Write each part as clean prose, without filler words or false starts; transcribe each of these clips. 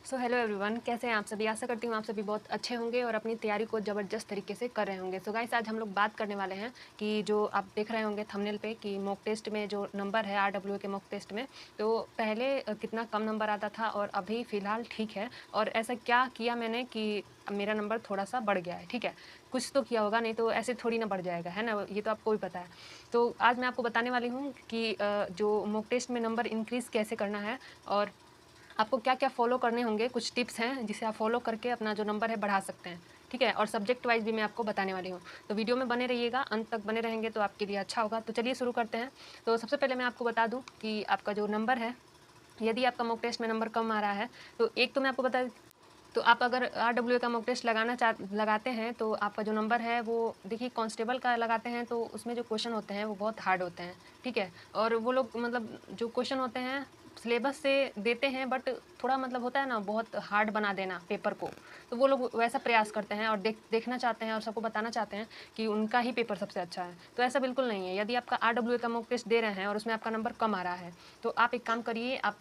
So hello everyone, कैसे हैं आप सभी। आशा करती हूँ आप सभी बहुत अच्छे होंगे और अपनी तैयारी को ज़बरदस्त तरीके से कर रहे होंगे। सो गाइस, आज हम लोग बात करने वाले हैं कि जो आप देख रहे होंगे थंबनेल पे कि मॉक टेस्ट में जो नंबर है आरडब्ल्यू के मॉक टेस्ट में, तो पहले कितना कम नंबर आता था और अभी फ़िलहाल ठीक है, और ऐसा क्या किया मैंने कि अब मेरा नंबर थोड़ा-सा बढ़ गया है, ठीक है। कुछ तो किया होगा, नहीं तो ऐसे थोड़ी ना बढ़ जाएगा, है ना? ये तो आपको भी पता है। तो आज मैं आपको बताने वाली हूँ कि जो मॉक टेस्ट में नंबर इंक्रीज़ कैसे करना है और आपको क्या-क्या फ़ॉलो करने होंगे, कुछ टिप्स हैं जिसे आप फ़ॉलो करके अपना जो नंबर है बढ़ा सकते हैं, ठीक है? और सब्जेक्ट वाइज़ भी मैं आपको बताने वाली हूँ। तो वीडियो में बने रहिएगा, अंत तक बने रहेंगे तो आपके लिए अच्छा होगा। तो चलिए शुरू करते हैं। तो सबसे पहले मैं आपको बता दूँ कि आपका जो नंबर है, यदि आपका मॉक टेस्ट में नंबर कम आ रहा है, तो एक तो मैं आपको बता तो आप अगर आरडब्ल्यूए का मॉक टेस्ट लगाते हैं, तो आपका जो नंबर है वो देखिए, कांस्टेबल का लगाते हैं तो उसमें जो क्वेश्चन होते हैं वो बहुत हार्ड होते हैं, ठीक है? और वो लोग मतलब जो क्वेश्चन होते हैं सिलेबस से देते हैं, बट थोड़ा मतलब होता है ना, बहुत हार्ड बना देना पेपर को। तो वो लोग वैसा प्रयास करते हैं और देखना चाहते हैं और सबको बताना चाहते हैं कि उनका ही पेपर सबसे अच्छा है। तो ऐसा बिल्कुल नहीं है। यदि आपका आरडब्ल्यूए का मॉक टेस्ट दे रहे हैं और उसमें आपका नंबर कम आ रहा है, तो आप एक काम करिए, आप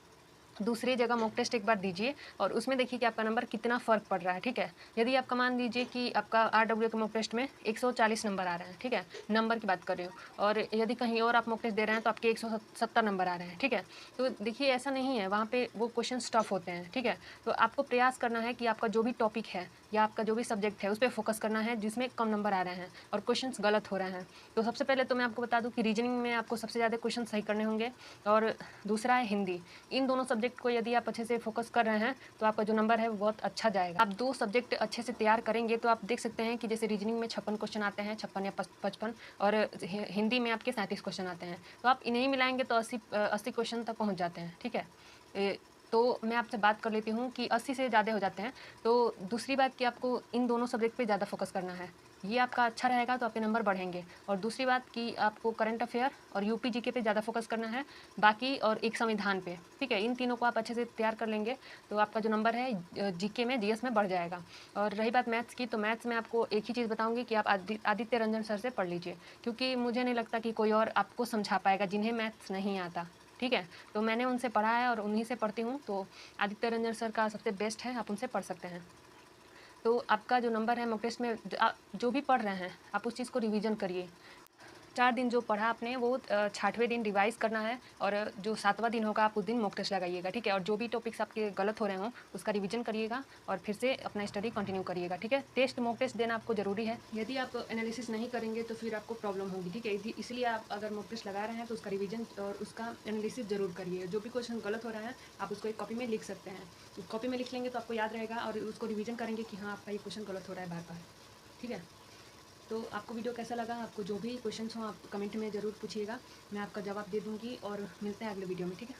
दूसरी जगह मॉक टेस्ट एक बार दीजिए और उसमें देखिए कि आपका नंबर कितना फ़र्क पड़ रहा है, ठीक है? यदि आपका मान लीजिए कि आपका आरडब्ल्यू के मॉक टेस्ट में 140 नंबर आ रहे हैं, ठीक है? नंबर की बात कर रही हूँ, और यदि कहीं और आप मॉक टेस्ट दे रहे हैं तो आपके 170 नंबर आ रहे हैं, ठीक है? तो देखिए, ऐसा नहीं है, वहाँ पे वो क्वेश्चंस टफ होते हैं, ठीक है? तो आपको प्रयास करना है कि आपका जो भी टॉपिक है या आपका जो भी सब्जेक्ट है, उस पे फ़ोकस करना है जिसमें कम नंबर आ रहे हैं और क्वेश्चंस गलत हो रहे हैं। तो सबसे पहले तो मैं आपको बता दूँ कि रीजनिंग में आपको सबसे ज़्यादा क्वेश्चन सही करने होंगे, और दूसरा है हिंदी। इन दोनों सब्जेक्ट को यदि आप अच्छे से फ़ोकस कर रहे हैं, तो आपका जो नंबर है वो बहुत अच्छा जाएगा। आप 2 सब्जेक्ट अच्छे से तैयार करेंगे तो आप देख सकते हैं कि जैसे रीजनिंग में 56 क्वेश्चन आते हैं, 56 या 55, और हिंदी में आपके 37 क्वेश्चन आते हैं। तो आप इन्हें मिलाएँगे तो 80 क्वेश्चन तक पहुँच जाते हैं, ठीक है? तो मैं आपसे बात कर लेती हूँ कि 80 से ज़्यादा हो जाते हैं। तो दूसरी बात कि आपको इन दोनों सब्जेक्ट पे ज़्यादा फ़ोकस करना है। ये आपका अच्छा रहेगा तो आपके नंबर बढ़ेंगे। और दूसरी बात कि आपको करंट अफ़ेयर और यूपी जीके पे ज़्यादा फ़ोकस करना है, बाकी और एक संविधान पे, ठीक है? इन तीनों को आप अच्छे से तैयार कर लेंगे तो आपका जो नंबर है जीके में, जीएस में बढ़ जाएगा। और रही बात मैथ्स की, तो मैथ्स में आपको एक ही चीज़ बताऊँगी कि आप आदित्य रंजन सर से पढ़ लीजिए, क्योंकि मुझे नहीं लगता कि कोई और आपको समझा पाएगा जिन्हें मैथ्स नहीं आता, ठीक है? तो मैंने उनसे पढ़ा है और उन्हीं से पढ़ती हूँ, तो आदित्य रंजन सर का सबसे बेस्ट है, आप उनसे पढ़ सकते हैं। तो आपका जो नंबर है मॉक टेस्ट में, जो भी पढ़ रहे हैं, आप उस चीज़ को रिवीजन करिए। 4 दिन जो पढ़ा आपने वो 6वें दिन रिवाइज़ करना है, और जो 7वां दिन होगा आप उस दिन मॉक टेस्ट लगाइएगा, ठीक है? और जो भी टॉपिक्स आपके गलत हो रहे हों, उसका रिवीजन करिएगा और फिर से अपना स्टडी कंटिन्यू करिएगा, ठीक है? मॉक टेस्ट देना आपको ज़रूरी है। यदि आप एनालिसिस नहीं करेंगे तो फिर आपको प्रॉब्लम होगी, ठीक है? इसलिए आप अगर मॉक टेस्ट लगा रहे हैं तो उसका रिवीजन और उसका एनालिसिस ज़रूर करिए। जो भी क्वेश्चन गलत हो रहा है, आप उसको एक कॉपी में लिख सकते हैं। कॉपी में लिख लेंगे तो आपको याद रहेगा और उसको रिवीजन करेंगे कि हाँ, आपका ये क्वेश्चन गलत हो रहा है बार-बार, ठीक है? तो आपको वीडियो कैसा लगा? आपको जो भी क्वेश्चंस हों आप कमेंट में ज़रूर पूछिएगा, मैं आपका जवाब दे दूँगी, और मिलते हैं अगले वीडियो में, ठीक है?